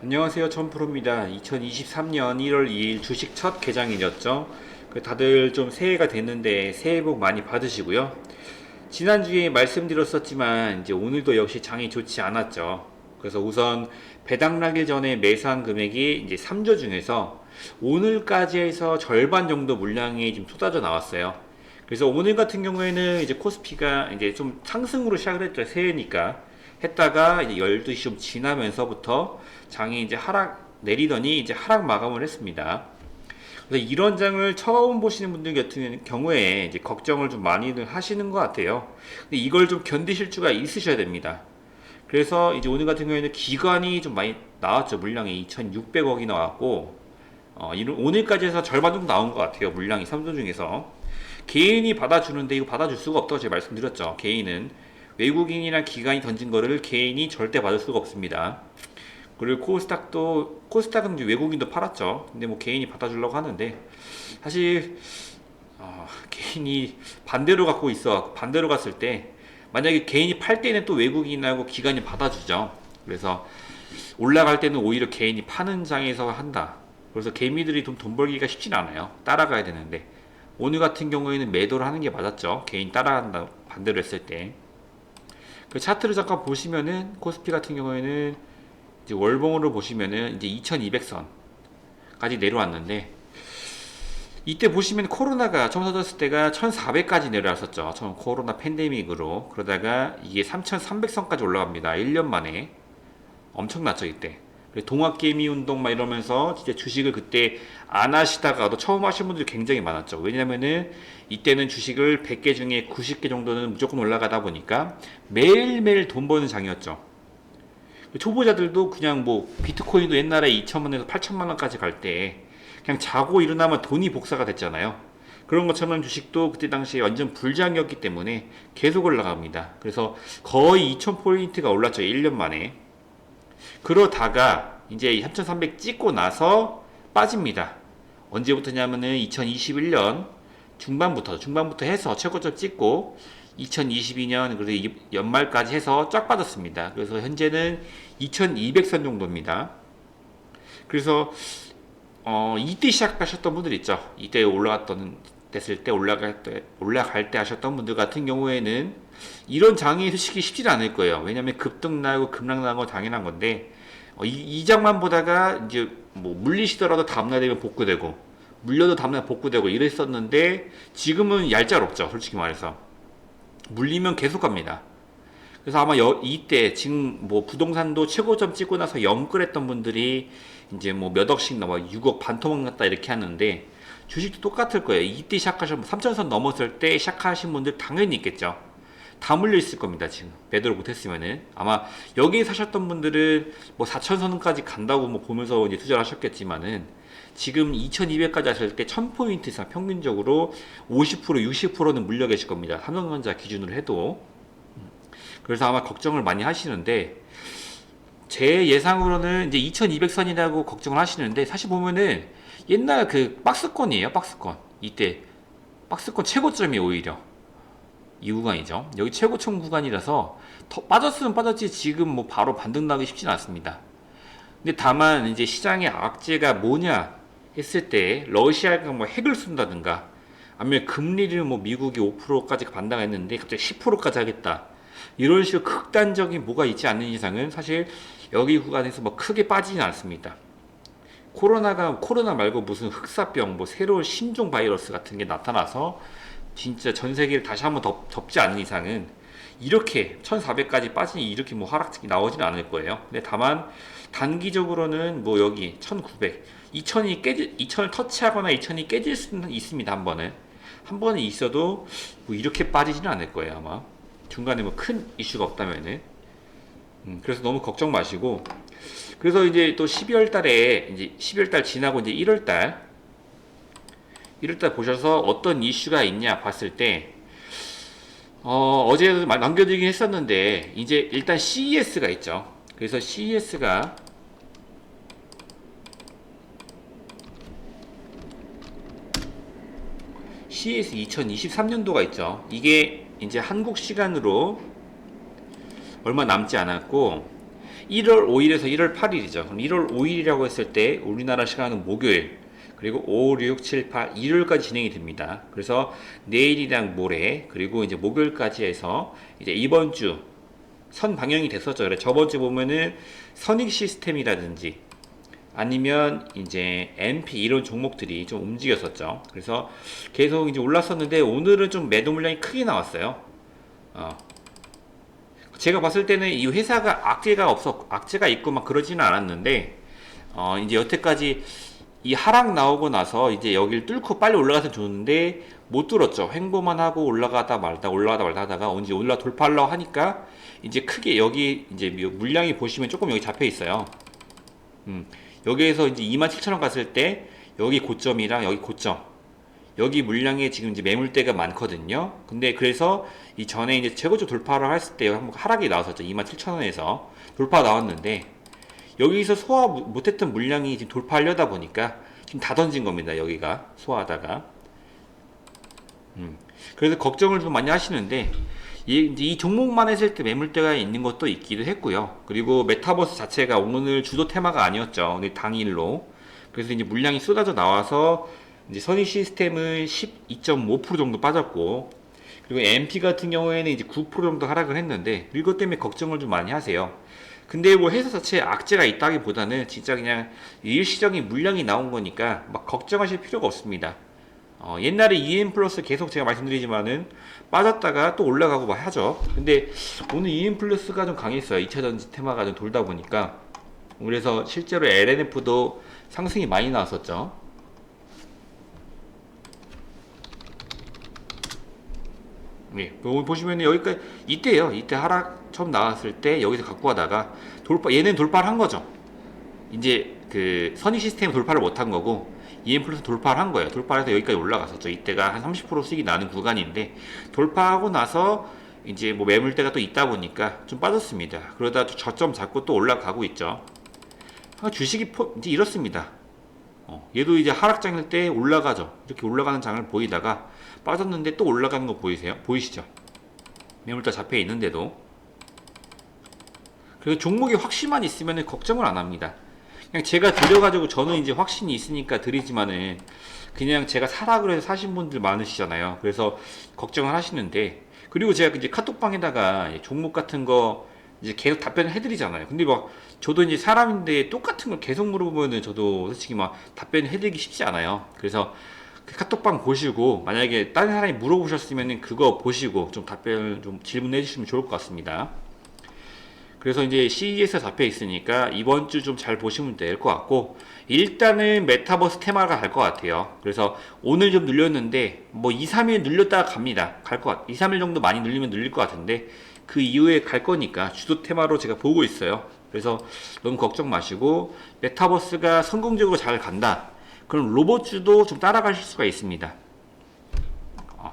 안녕하세요. 천프로입니다. 2023년 1월 2일 주식 첫 개장일이었죠. 다들 좀 새해가 됐는데 새해 복 많이 받으시고요. 지난주에 말씀드렸었지만 이제 오늘도 역시 장이 좋지 않았죠. 그래서 우선 배당 나기 전에 매수한 금액이 이제 3조 중에서 오늘까지 해서 절반 정도 물량이 좀 쏟아져 나왔어요. 그래서 오늘 같은 경우에는 이제 코스피가 이제 좀 상승으로 시작을 했죠. 새해니까. 했다가 이제 12시 좀 지나면서부터 장이 이제 하락 내리더니 이제 하락 마감을 했습니다. 그래서 이런 장을 처음 보시는 분들 같은 경우에 이제 걱정을 좀 많이들 하시는 것 같아요. 근데 이걸 좀 견디실 수가 있으셔야 됩니다. 그래서 이제 오늘 같은 경우에는 기관이 좀 많이 나왔죠. 물량이 2,600억이 나왔고, 오늘까지 해서 절반 정도 나온 것 같아요. 물량이 3조 중에서. 개인이 받아주는데 이거 받아줄 수가 없다고 제가 말씀드렸죠. 개인은. 외국인이나 기관이 던진 거를 개인이 절대 받을 수가 없습니다. 그리고 코스닥은 이제 외국인도 팔았죠. 근데 뭐 개인이 받아주려고 하는데, 사실, 개인이 반대로 갖고 있어. 반대로 갔을 때, 만약에 개인이 팔 때는 또 외국인하고 기관이 받아주죠. 그래서 올라갈 때는 오히려 개인이 파는 장에서 한다. 그래서 개미들이 돈 벌기가 쉽진 않아요. 따라가야 되는데. 오늘 같은 경우에는 매도를 하는 게 맞았죠. 개인 따라간다. 반대로 했을 때. 그 차트를 잠깐 보시면은 코스피 같은 경우에는 이제 월봉으로 보시면은 이제 2200선까지 내려왔는데, 이때 보시면 코로나가 처음 터졌을 때가 1400까지 내려왔었죠. 처음 코로나 팬데믹으로. 그러다가 이게 3300선까지 올라갑니다. 1년 만에. 엄청났죠, 이때. 동학개미 운동 막 이러면서 진짜 주식을 그때 안 하시다가도 처음 하신 분들이 굉장히 많았죠. 왜냐면은 이때는 주식을 100개 중에 90개 정도는 무조건 올라가다 보니까 매일매일 돈 버는 장이었죠. 초보자들도 그냥 뭐 비트코인도 옛날에 2천만에서 8천만 원까지 갈 때 그냥 자고 일어나면 돈이 복사가 됐잖아요. 그런 것처럼 주식도 그때 당시에 완전 불장이었기 때문에 계속 올라갑니다. 그래서 거의 2000포인트가 올랐죠. 1년 만에. 그러다가 이제 3300 찍고 나서 빠집니다. 언제부터냐면은 2021년 중반부터 해서 최고점 찍고 2022년 그래서 연말까지 해서 쫙 빠졌습니다. 그래서 현재는 2200선 정도입니다. 그래서 이때 시작하셨던 분들 있죠. 이때 됐을 때 올라갈 때 하셨던 분들 같은 경우에는 이런 장이 솔직히 쉽지 않을 거예요. 왜냐면 급등 나고 급락 나는 건 당연한 건데, 이 장만 보다가 이제 뭐 물리시더라도 다음날 되면 복구되고 물려도 다음날 복구되고 이랬었는데, 지금은 얄짤없죠. 솔직히 말해서 물리면 계속 갑니다. 그래서 아마 이때 지금 뭐 부동산도 최고점 찍고 나서 영끌했던 분들이 이제 뭐 몇 억씩 나와 6억 반토막 났다 이렇게 하는데, 주식도 똑같을 거예요. 이때 시작하신 3천선 넘었을 때 시작하신 분들 당연히 있겠죠. 다 물려 있을 겁니다. 지금 매도를 못했으면은 아마 여기 사셨던 분들은 뭐 4천선까지 간다고 뭐 보면서 이제 투자를 하셨겠지만은, 지금 2200까지 하실 때 1000포인트 이상 평균적으로 50% 60%는 물려 계실 겁니다. 삼성전자 기준으로 해도. 그래서 아마 걱정을 많이 하시는데, 제 예상으로는 이제 2200선이라고 걱정을 하시는데, 사실 보면은 옛날 그 박스권이에요. 박스권. 이때 박스권 최고점이 오히려 이 구간이죠. 여기 최고점 구간이라서 더 빠졌으면 빠졌지 지금 뭐 바로 반등 나기 쉽지는 않습니다. 근데 다만 이제 시장의 악재가 뭐냐 했을 때, 러시아가 뭐 핵을 쏜다든가 아니면 금리를 뭐 미국이 5%까지 반등했는데 갑자기 10%까지 하겠다, 이런 식으로 극단적인 뭐가 있지 않는 이상은 사실 여기 구간에서 뭐 크게 빠지진 않습니다. 코로나 말고 무슨 흑사병, 뭐 새로운 신종 바이러스 같은 게 나타나서 진짜 전 세계를 다시 한번 덮지 않는 이상은 이렇게 1400까지 빠지니 이렇게 뭐 하락이 나오지는 않을 거예요. 근데 다만 단기적으로는 뭐 여기 1900, 2000을 터치하거나 2000이 깨질 수는 있습니다. 한 번은 있어도 뭐 이렇게 빠지지는 않을 거예요. 아마 중간에 뭐 큰 이슈가 없다면은. 그래서 너무 걱정 마시고, 그래서 이제 또 12월 달에 이제 12월 달 지나고 이제 1월 달 보셔서 어떤 이슈가 있냐 봤을 때, 어제도 남겨드리긴 했었는데, 이제 일단 CES가 있죠. 그래서 CES가 CES 2023년도가 있죠. 이게 이제 한국 시간으로 얼마 남지 않았고, 1월 5일에서 1월 8일이죠. 그럼 1월 5일이라고 했을 때 우리나라 시간은 목요일, 그리고 5, 6, 7, 8, 일요일까지 진행이 됩니다. 그래서 내일이랑 모레, 그리고 이제 목요일까지 해서 이제 이번 주 선 방영이 됐었죠. 그래 저번 주 보면은 선익 시스템이라든지 아니면 이제 MP 이런 종목들이 좀 움직였었죠. 그래서 계속 이제 올랐었는데 오늘은 좀 매도 물량이 크게 나왔어요. 제가 봤을 때는 이 회사가 악재가 있고 막 그러지는 않았는데, 이제 여태까지 이 하락 나오고 나서 이제 여기를 뚫고 빨리 올라가서 좋은데 못 뚫었죠. 횡보만 하고 올라가다 말다 하다가 언제 올라 돌파하려고 하니까 이제 크게 여기 이제 물량이 보시면 조금 여기 잡혀 있어요. 여기에서 이제 27,000원 갔을 때 여기 고점이랑 여기 고점, 여기 물량에 지금 이제 매물대가 많거든요. 근데 그래서 이 전에 이제 최고조 돌파를 했을 때 한번 하락이 나왔었죠. 27,000원에서 돌파 나왔는데 여기서 소화 못했던 물량이 지금 돌파하려다 보니까 지금 다 던진 겁니다. 여기가 소화하다가. 그래서 걱정을 좀 많이 하시는데 이 종목만 했을 때 매물대가 있는 것도 있기도 했고요. 그리고 메타버스 자체가 오늘 주도 테마가 아니었죠. 오늘 당일로. 그래서 이제 물량이 쏟아져 나와서 이제 선익 시스템은 12.5% 정도 빠졌고, 그리고 MP 같은 경우에는 이제 9% 정도 하락을 했는데 이것 때문에 걱정을 좀 많이 하세요. 근데 뭐 회사 자체에 악재가 있다기보다는 진짜 그냥 일시적인 물량이 나온 거니까 막 걱정하실 필요가 없습니다. 옛날에 EM 플러스 계속 제가 말씀드리지만은 빠졌다가 또 올라가고 막 하죠. 근데 오늘 EM 플러스가 좀 강했어요. 2차전지 테마가 좀 돌다 보니까. 그래서 실제로 LNF도 상승이 많이 나왔었죠. 네, 보시면 여기까지 이때요. 이때 하락 처음 나왔을 때 여기서 갖고 가다가 얘는 돌파를 한 거죠. 이제 그 선익 시스템 돌파를 못 한 거고 EM 플러스 돌파를 한 거예요. 돌파해서 여기까지 올라갔었죠. 이때가 한 30% 수익이 나는 구간인데 돌파하고 나서 이제 뭐 매물대가 또 있다 보니까 좀 빠졌습니다. 그러다 또 저점 잡고 또 올라가고 있죠. 주식이 이제 이렇습니다. 얘도 이제 하락장일 때 올라가죠. 이렇게 올라가는 장을 보이다가 빠졌는데 또 올라가는 거 보이시죠? 매물대 잡혀 있는데도. 그래서 종목이 확신만 있으면 걱정을 안 합니다. 그냥 제가 드려가지고 저는 이제 확신이 있으니까 드리지만은 그냥 제가 사라 그래서 사신 분들 많으시잖아요. 그래서 걱정을 하시는데, 그리고 제가 이제 카톡방에다가 종목 같은 거 이제 계속 답변을 해드리잖아요. 근데 막 저도 이제 사람인데 똑같은 걸 계속 물어보면은 저도 솔직히 막 답변을 해드리기 쉽지 않아요. 그래서 그 카톡방 보시고 만약에 다른 사람이 물어보셨으면은 그거 보시고 좀 답변을 좀 질문해 주시면 좋을 것 같습니다. 그래서 이제 CES에 잡혀 있으니까 이번 주 좀 잘 보시면 될 것 같고, 일단은 메타버스 테마가 갈 것 같아요. 그래서 오늘 좀 눌렸는데 뭐 2, 3일 눌렸다가 갑니다. 갈 것 같. 2, 3일 정도 많이 눌리면 눌릴 것 같은데 그 이후에 갈 거니까 주도 테마로 제가 보고 있어요. 그래서 너무 걱정 마시고, 메타버스가 성공적으로 잘 간다. 그럼 로봇주도 좀 따라가실 수가 있습니다.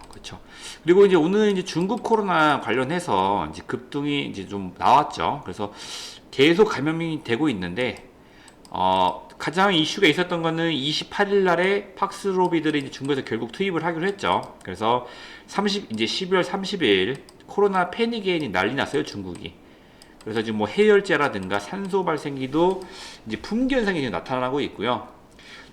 그렇죠. 그리고 이제 오늘 이제 중국 코로나 관련해서 이제 급등이 이제 좀 나왔죠. 그래서 계속 감염이 되고 있는데, 가장 이슈가 있었던 거는 28일 날에 팍스로비드를 이제 중국에서 결국 투입을 하기로 했죠. 그래서 이제 12월 30일 코로나 패닉이 난리 났어요, 중국이. 그래서 지금 뭐 해열제라든가 산소 발생기도 이제 품귀 현상이 지금 나타나고 있고요.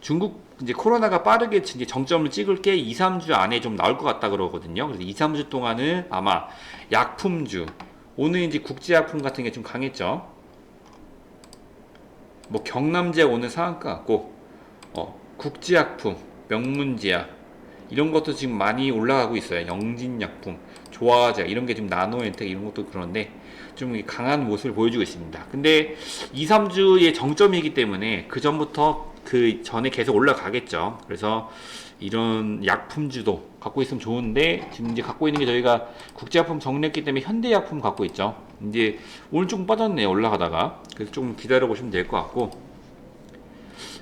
중국 이제 코로나가 빠르게 이제 정점을 찍을 게 2, 3주 안에 좀 나올 것 같다 그러거든요. 그래서 2, 3주 동안은 아마 약품주, 오늘 이제 국제약품 같은 게 좀 강했죠. 뭐 경남제약 오늘 상한가 같고, 국제약품, 명문제약 이런 것도 지금 많이 올라가고 있어요. 영진약품, 조화제약 이런 게 지금 나노엔텍 이런 것도 그런데 좀 강한 모습을 보여주고 있습니다. 근데 2, 3주의 정점이기 때문에 그 전부터 그 전에 계속 올라가겠죠. 그래서 이런 약품주도 갖고 있으면 좋은데, 지금 이제 갖고 있는 게 저희가 국제약품 정리했기 때문에 현대약품 갖고 있죠. 이제 오늘 조금 빠졌네요, 올라가다가. 그래서 좀 기다려 보시면 될 것 같고,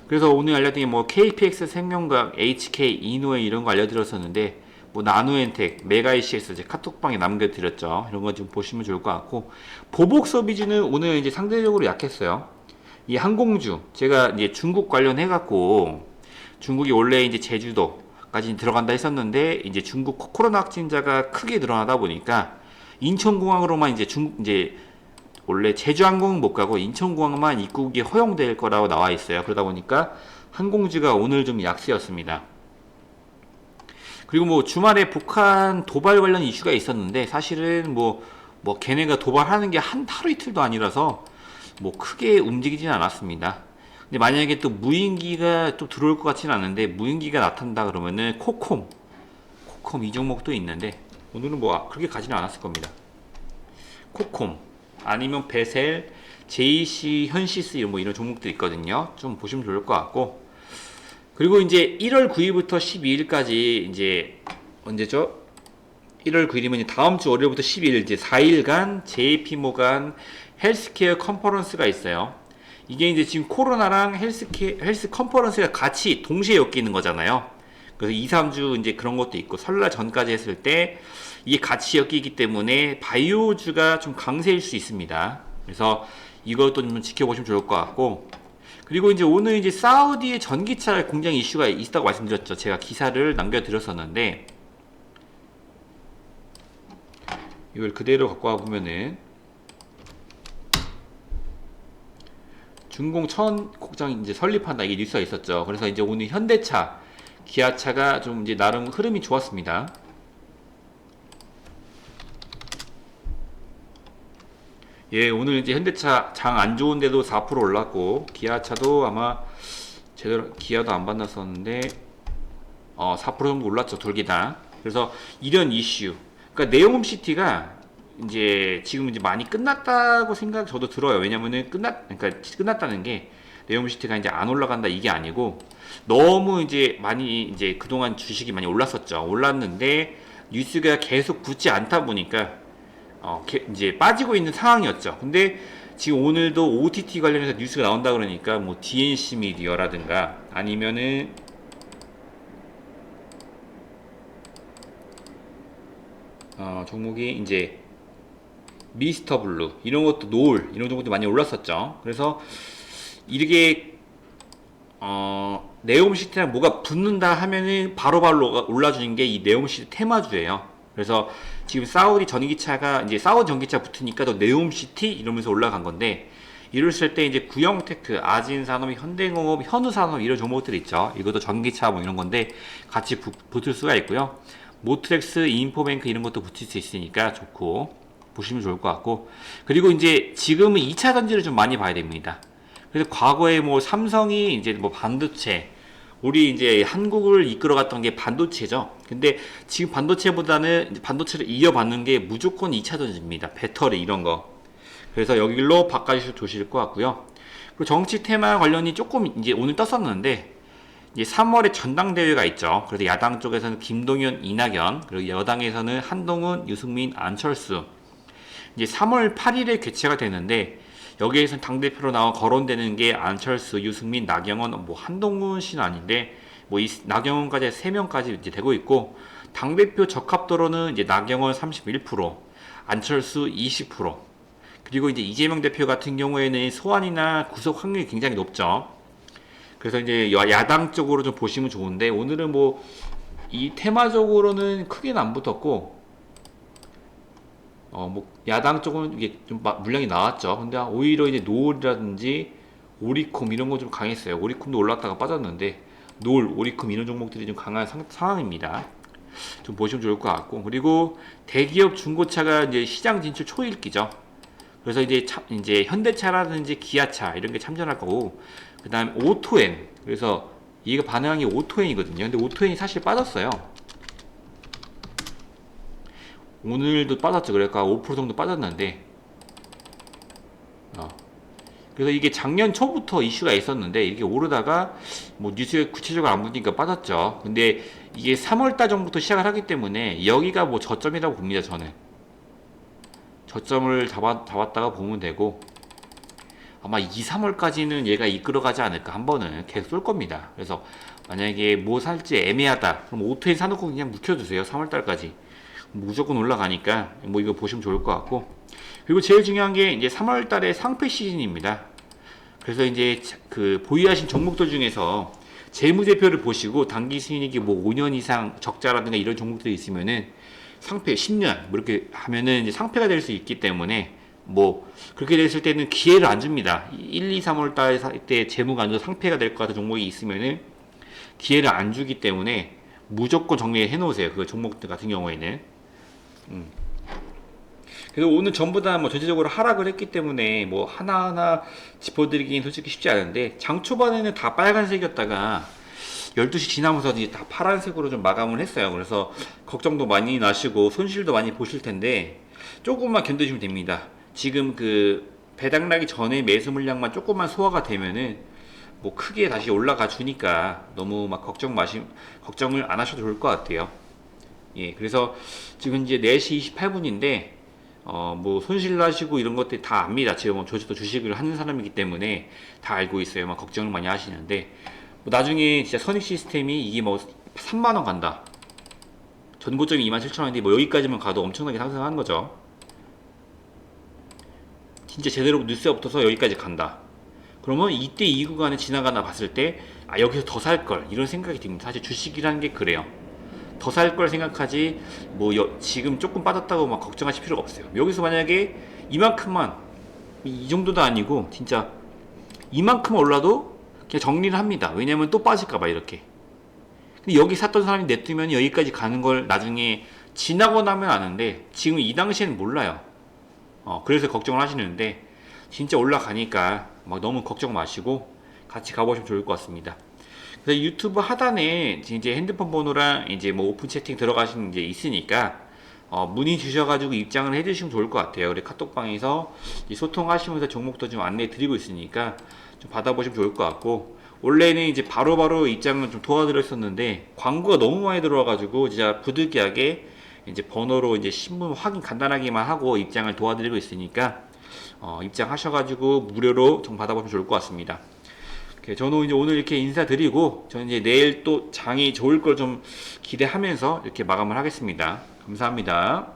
그래서 오늘 알려드린 뭐 KPX 생명과학, HK, 이노에 이런 거 알려드렸었는데, 뭐 나노엔텍, 메가이시에서 이제 카톡방에 남겨드렸죠. 이런 거 좀 보시면 좋을 것 같고, 보복 소비주는 오늘 이제 상대적으로 약했어요. 이 항공주, 제가 이제 중국 관련해갖고, 중국이 원래 이제 제주도까지 들어간다 했었는데, 이제 중국 코로나 확진자가 크게 늘어나다 보니까, 인천공항으로만 이제 원래 제주항공은 못 가고 인천공항만 입국이 허용될 거라고 나와 있어요. 그러다 보니까 항공주가 오늘 좀 약세였습니다. 그리고 뭐 주말에 북한 도발 관련 이슈가 있었는데 사실은 뭐 걔네가 도발하는 게 하루 이틀도 아니라서 뭐 크게 움직이진 않았습니다. 근데 만약에 또 무인기가 또 들어올 것 같지는 않은데 무인기가 나타난다 그러면은 코콤 이 종목도 있는데 오늘은 뭐 그렇게 가지는 않았을 겁니다. 코콤 아니면 베셀, JC, 현시스 뭐 이런 종목도 있거든요. 좀 보시면 좋을 것 같고 그리고 이제 1월 9일부터 12일까지 이제 언제죠? 1월 9일이면 다음 주 월요일부터 12일 이제 4일간 JP모간 헬스케어 컨퍼런스가 있어요. 이게 이제 지금 코로나랑 헬스 컨퍼런스가 같이 동시에 엮이는 거잖아요. 그래서 2, 3주 이제 그런 것도 있고 설날 전까지 했을 때 이게 같이 엮이기 때문에 바이오주가 좀 강세일 수 있습니다. 그래서 이것도 좀 지켜보시면 좋을 것 같고 그리고 이제 오늘 이제 사우디의 전기차 공장 이슈가 있다고 말씀드렸죠. 제가 기사를 남겨드렸었는데 이걸 그대로 갖고 와보면은 준공 공장 이제 설립한다 이게 뉴스가 있었죠. 그래서 이제 오늘 현대차, 기아차가 좀 이제 나름 흐름이 좋았습니다. 예, 오늘 이제 현대차 장 안 좋은데도 4% 올랐고 기아차도 아마 제대로 기아도 안 만났었는데 4% 정도 올랐죠. 돌기다. 그래서 이런 이슈. 그러니까 네옴시티가 이제 지금 이제 많이 끝났다고 생각 저도 들어요. 왜냐면은 그러니까 끝났다는 게 네옴시티가 이제 안 올라간다 이게 아니고 너무 이제 많이 이제 그동안 주식이 많이 올랐었죠. 올랐는데 뉴스가 계속 붙지 않다 보니까 이제 빠지고 있는 상황이었죠. 근데 지금 오늘도 OTT 관련해서 뉴스가 나온다 그러니까 뭐 DNC 미디어라든가 아니면은 종목이 이제 미스터 블루 이런 것도 노을 이런 종목도 많이 올랐었죠. 그래서 이게 네옴시티랑 뭐가 붙는다 하면은 바로바로 올라주는 게 이 네옴시티 테마주예요. 그래서 지금 사우디 전기차가 이제 사우디 전기차 붙으니까 또 네옴시티 이러면서 올라간 건데 이랬을 때 이제 구형테크, 아진산업, 현대공업, 현우산업 이런 종목들 있죠. 이것도 전기차 뭐 이런 건데 같이 붙을 수가 있고요. 모트렉스, 인포뱅크 이런 것도 붙일 수 있으니까 좋고 보시면 좋을 것 같고 그리고 이제 지금은 2차 전지를 좀 많이 봐야 됩니다. 그래서 과거에 뭐 삼성이 이제 뭐 반도체 우리 이제 한국을 이끌어갔던 게 반도체죠. 근데 지금 반도체보다는 반도체를 이어받는 게 무조건 2차 전지입니다. 배터리 이런 거. 그래서 여기로 바꿔주셔도 좋으실 것 같고요. 그리고 정치 테마 관련이 조금 이제 오늘 떴었는데 이제 3월에 전당대회가 있죠. 그래서 야당 쪽에서는 김동연, 이낙연, 그리고 여당에서는 한동훈, 유승민, 안철수. 이제 3월 8일에 개최가 되는데 여기에서는 당대표로 나와 거론되는 게 안철수, 유승민, 나경원, 뭐 한동훈 씨는 아닌데 뭐 이 나경원까지 3명까지 이제 되고 있고 당대표 적합도로는 이제 나경원 31%, 안철수 20%, 그리고 이제 이재명 대표 같은 경우에는 소환이나 구속 확률이 굉장히 높죠. 그래서 이제 야당 쪽으로 좀 보시면 좋은데 오늘은 뭐 이 테마적으로는 크게는 안 붙었고 뭐 야당 쪽은 이게 좀 물량이 나왔죠. 근데 오히려 이제 노을이라든지 오리콤 이런 거 좀 강했어요. 오리콤도 올랐다가 빠졌는데 노을, 오리콤 이런 종목들이 좀 강한 상황입니다. 좀 보시면 좋을 것 같고 그리고 대기업 중고차가 이제 시장 진출 초읽기죠. 그래서 이제 현대차라든지 기아차 이런 게 참전할 거고 그다음에 오토엔 그래서 이게 반응한 게 오토엔이거든요. 근데 오토엔이 사실 빠졌어요. 오늘도 빠졌죠. 그러니까 5% 정도 빠졌는데 그래서 이게 작년 초부터 이슈가 있었는데 이게 오르다가 뭐 뉴스에 구체적으로 안 보니까 빠졌죠. 근데 이게 3월달 정도부터 시작을 하기 때문에 여기가 뭐 저점이라고 봅니다. 저는 저점을 잡았다가 보면 되고 아마 2, 3월까지는 얘가 이끌어가지 않을까 한 번은 계속 쏠 겁니다. 그래서 만약에 뭐 살지 애매하다 그럼 오토엔 사놓고 그냥 묵혀두세요. 3월달까지 무조건 올라가니까 뭐 이거 보시면 좋을 것 같고 그리고 제일 중요한 게 이제 3월달에 상패 시즌입니다. 그래서 이제 그 보유하신 종목들 중에서 재무제표를 보시고 단기 수익이 뭐 5년 이상 적자라든가 이런 종목들이 있으면은 상패 10년 뭐 이렇게 하면은 이제 상패가 될 수 있기 때문에 뭐 그렇게 됐을 때는 기회를 안 줍니다. 1, 2, 3월 때 재무가 안 좋아서 상폐가 될 것 같은 종목이 있으면은 기회를 안 주기 때문에 무조건 정리해 놓으세요. 그 종목들 같은 경우에는. 그래서 오늘 전부 다 뭐 전체적으로 하락을 했기 때문에 뭐 하나하나 짚어드리긴 솔직히 쉽지 않은데, 장 초반에는 다 빨간색이었다가 12시 지나면서 이제 다 파란색으로 좀 마감을 했어요. 그래서 걱정도 많이 나시고 손실도 많이 보실 텐데 조금만 견뎌주면 됩니다. 지금 그 배당나기 전에 매수 물량만 조금만 소화가 되면은 뭐 크게 다시 올라가 주니까 너무 막 걱정을 안 하셔도 좋을 것 같아요. 예, 그래서 지금 이제 4시 28분인데 뭐 손실 나시고 이런 것들 다 압니다. 제가 뭐 저도 주식을 하는 사람이기 때문에 다 알고 있어요. 막 걱정을 많이 하시는데 뭐 나중에 진짜 선익 시스템이 이게 뭐 3만 원 간다. 전고점이 27,000원인데 뭐 여기까지만 가도 엄청나게 상승하는 거죠. 진짜 제대로 뉴스에 붙어서 여기까지 간다. 그러면 이때 이 구간에 지나가나 봤을 때 아, 여기서 더 살 걸 이런 생각이 듭니다. 사실 주식이라는 게 그래요. 더 살 걸 생각하지 뭐 지금 조금 빠졌다고 막 걱정하실 필요가 없어요. 여기서 만약에 이만큼만, 이 정도도 아니고 진짜 이만큼 올라도 그냥 정리를 합니다. 왜냐면 또 빠질까봐 이렇게. 근데 여기 샀던 사람이 냅두면 여기까지 가는 걸 나중에 지나고 나면 아는데 지금 이 당시에는 몰라요. 그래서 걱정을 하시는데 진짜 올라가니까 막 너무 걱정 마시고 같이 가보시면 좋을 것 같습니다. 그래서 유튜브 하단에 이제 핸드폰 번호랑 이제 뭐 오픈 채팅 들어가시는 게 있으니까 문의 주셔가지고 입장을 해주시면 좋을 것 같아요. 그래 카톡방에서 소통하시면서 종목도 좀 안내 드리고 있으니까 좀 받아보시면 좋을 것 같고, 원래는 이제 바로바로 입장을 좀 도와드렸었는데 광고가 너무 많이 들어와가지고 진짜 부득이하게 이제 번호로 이제 신문 확인 간단하게만 하고 입장을 도와드리고 있으니까 입장하셔가지고 무료로 좀 받아보시면 좋을 것 같습니다. 저는 이제 오늘 이렇게 인사드리고 저는 이제 내일 또 장이 좋을 걸 좀 기대하면서 이렇게 마감을 하겠습니다. 감사합니다.